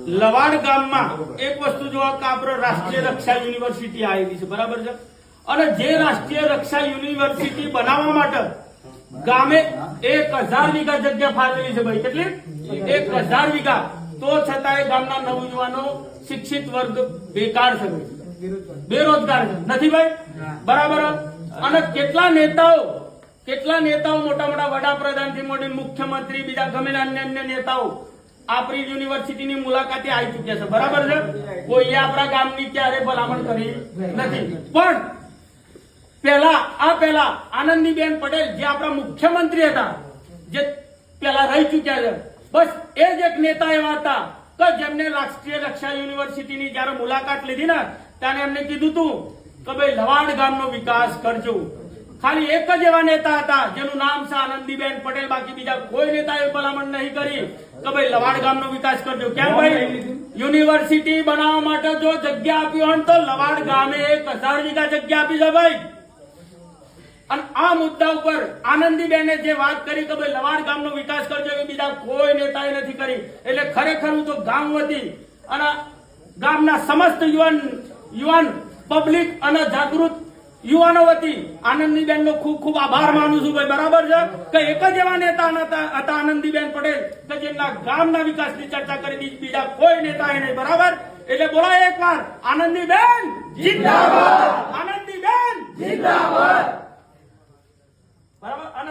લવાડ ગામમાં એક વસ્તુ જોવા કે આપણે રાષ્ટ્રીય રક્ષા યુનિવર્સિટી આવેલી છે, બરાબર છે. અને જે રાષ્ટ્રીય રક્ષા યુનિવર્સિટી બનાવવા માટે ગામે 1000 વીઘા જગ્યા ફાળવેલી છે ભાઈ. કેટલી? 1000 વીઘા. તો છતાંય ગામના નવયુવાનો શિક્ષિત વર્ગ બેકાર છે, બેરોજગાર છે, નથી ભાઈ? બરાબર. અને કેટલા નેતાઓ મોટા મોટા વડાપ્રધાન થી મોટી મુખ્યમંત્રી બીજા ગમે અન્ય નેતાઓ આપણી યુનિવર્સિટીની મુલાકાતે આવી ચુક્યા છે, બરાબર છે. કોઈએ આપણા ગામની ક્યારે ભલામણ કરી નથી. પણ પહેલા આનંદીબેન પટેલ જે આપણા મુખ્યમંત્રી હતા, જે પહેલા રહી ચુક્યા છે, બસ એ જ એક નેતા એવા હતા કે જેમને રાષ્ટ્રીય રક્ષા યુનિવર્સિટીની જયારે મુલાકાત લીધી ને ત્યારે એમને કીધું હતું કે ભાઈ લવાડ ગામનો વિકાસ કરજો. ખાલી એક જ એવા નેતા હતા જેનું નામ છે આનંદીબેન પટેલ, બાકી બીજા કોઈ નેતાએ ભલામણ નહીં કરી કે ભાઈ લવાડ ગામનો વિકાસ કરજો. કેમ ભાઈ? યુનિવર્સિટી બનાવવા માટે જો જગ્યા આપી હોય તો લવાડ ગામે 1000 વીઘા જગ્યા આપી છે ભાઈ. અને આ મુદ્દા ઉપર આનંદીબેને જે વાત કરી કે ભાઈ લવાડ ગામનો વિકાસ કરજો, એ બીજા કોઈ નેતાએ નથી કરી. એટલે ખરેખર હું તો ગામ વતી અને ગામના સમસ્ત યુવાન પબ્લિક અને જાગૃત યુવાનો વતી આનંદીબેન નો ખૂબ ખૂબ આભાર માનું છું ભાઈ, બરાબર છે. કે એક જ એવા નેતા હતા આનંદીબેન પટેલ કે જેમના ગામના વિકાસની ચર્ચા કરી, બીજા કોઈ નેતાએ નહીં, બરાબર. એટલે બોલાય એકવાર આનંદીબેન જિંદાબાદ, આનંદીબેન જિંદાબાદ, બરાબર. અને